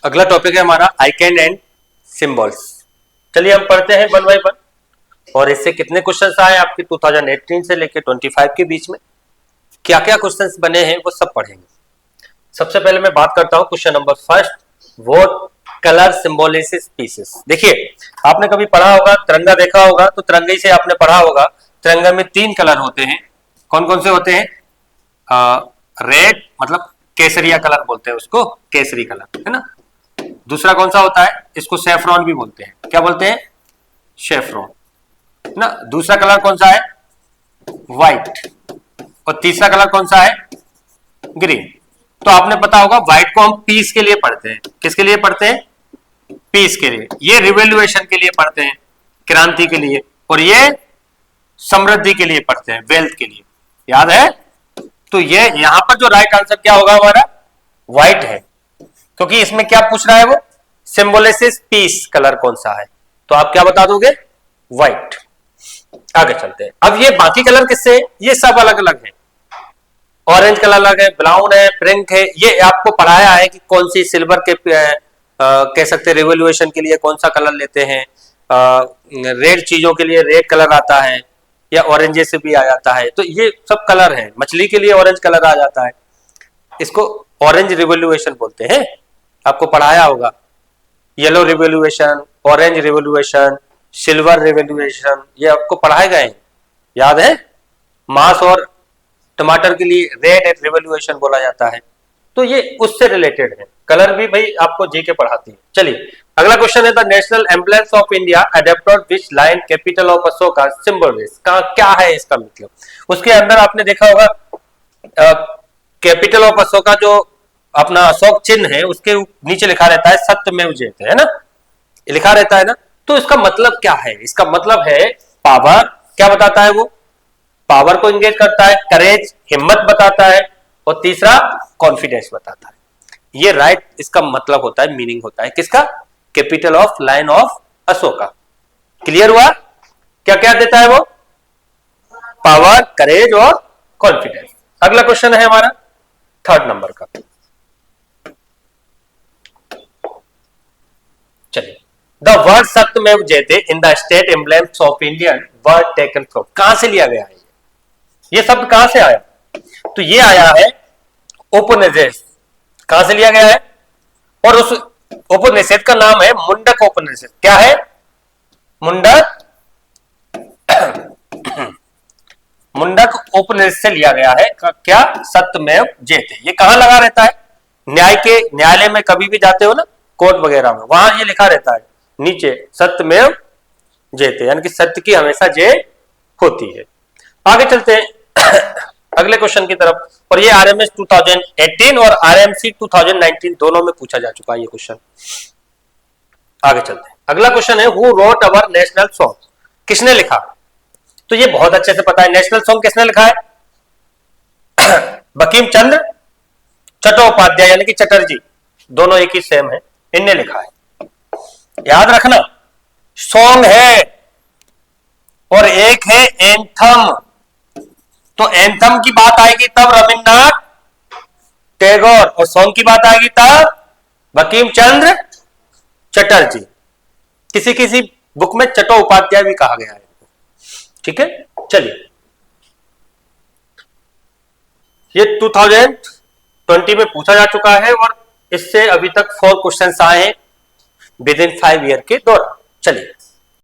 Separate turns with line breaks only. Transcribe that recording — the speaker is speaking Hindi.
अगला टॉपिक है हमारा आइकन एंड सिंबल्स। चलिए हम पढ़ते हैं वन बाय वन और इससे कितने क्वेश्चंस आए आपके 2018 से लेकर 25 के बीच में, क्या क्या क्वेश्चंस बने हैं वो सब पढ़ेंगे। सबसे पहले मैं बात करता हूं question number first, what colour symbolises peace. देखिए आपने कभी पढ़ा होगा, तिरंगा देखा होगा तो तिरंगे से आपने पढ़ा होगा, तिरंगा में 3 कलर होते हैं। कौन कौन से होते हैं? रेड मतलब केसरिया कलर बोलते हैं उसको, केसरी कलर है ना। दूसरा कौन सा होता है? इसको सेफ्रॉन भी बोलते हैं। क्या बोलते हैं? शेफ्रॉन ना। दूसरा कलर कौन सा है? व्हाइट। और तीसरा कलर कौन सा है? ग्रीन। तो आपने पता होगा व्हाइट को हम पीस के लिए पढ़ते हैं। किसके लिए पढ़ते हैं? पीस के लिए। ये रिवोल्यूशन के लिए पढ़ते हैं, क्रांति के लिए। और ये समृद्धि के लिए पढ़ते हैं, वेल्थ के लिए। याद है? तो ये यहां पर जो राइट आंसर क्या होगा हमारा? व्हाइट है, क्योंकि इसमें क्या पूछ रहा है वो? सिंबोलिसिस पीस कलर कौन सा है, तो आप क्या बता दोगे? व्हाइट। आगे चलते हैं। अब ये बाकी कलर किससे? ये सब अलग अलग है। ऑरेंज कलर अलग है, ब्राउन है, पिंक है। ये आपको पढ़ाया है कि कौन सी सिल्वर के कह सकते हैं रिवोल्यूशन के लिए कौन सा कलर लेते हैं। रेड चीजों के लिए रेड कलर आता है या ऑरेंज से भी आ जाता है। तो ये सब कलर है। मछली के लिए ऑरेंज कलर आ जाता है, इसको ऑरेंज रिवोल्यूशन बोलते हैं। आपको पढ़ाया होगा yellow revolution, orange revolution, silver revolution, ये आपको पढ़ाए गए हैं, याद है? मांस और टमाटर के लिए रेड रिवोल्यूशन बोला जाता है। तो ये उससे रिलेटेड है। कलर भी भाई आपको जीके पढ़ाती है। चलिए अगला क्वेश्चन है, the national emblems of India adopted which lion capital of Ashoka symbol is. क्या है इसका मतलब? उसके अंदर आपने देखा होगा कैपिटल ऑफ अशोका जो अपना अशोक चिन्ह है उसके नीचे लिखा रहता है सत्यमेव जयते, है ना, लिखा रहता है ना। तो इसका मतलब क्या है? इसका मतलब है पावर। क्या बताता है वो? पावर को इंगेज करता है, करेज हिम्मत बताता है, और तीसरा कॉन्फिडेंस बताता है। ये राइट इसका मतलब होता है, मीनिंग होता है किसका? Capital of line of Ashoka. Clear हुआ? क्या क्या देता है वो? पावर, करेज और कॉन्फिडेंस। अगला क्वेश्चन है हमारा थर्ड नंबर का। चलिए, the word Satyameva Jayate in the state emblems of Indian word taken from. कहां से लिया गया है ये शब्द? कहां से आया? तो ये आया है उपनिषद। कहां से लिया गया है? और उस उपनिषद का नाम है मुंडक उपनिषद। क्या है? मुंडक मुंडक उपनिषद से लिया गया है। क्या? सत्यमेव जयते। ये कहां लगा रहता है? न्यायालय में कभी भी जाते हो ना, कोर्ट वगैरह में, वहां ये लिखा रहता है नीचे सत्यमेव जयते, यानी कि सत्य की हमेशा जय होती है। आगे चलते हैं अगले क्वेश्चन की तरफ। और ये आरएमएस 2018 और आरएमसी 2019 दोनों में पूछा जा चुका है ये क्वेश्चन। आगे चलते हैं। अगला क्वेश्चन है, who wrote our national song. किसने लिखा? तो ये बहुत अच्छे से पता है, नेशनल सॉन्ग किसने लिखा है? बंकिम चंद्र चट्टोपाध्याय यानी कि चटर्जी, दोनों एक ही सेम है, इनने लिखा है। याद रखना, सॉन्ग है और एक है एंथम। तो एंथम की बात आएगी तब रविन्द्रनाथ टैगोर, और सॉन्ग की बात आएगी तब बंकिम चंद्र चटर्जी। किसी किसी बुक में चट्टोपाध्याय भी कहा गया है। ठीक है, चलिए ये 2020 में पूछा जा चुका है और इससे अभी तक 4 क्वेश्चंस आए हैं विद इन 5 ईयर के दौरान। चलिए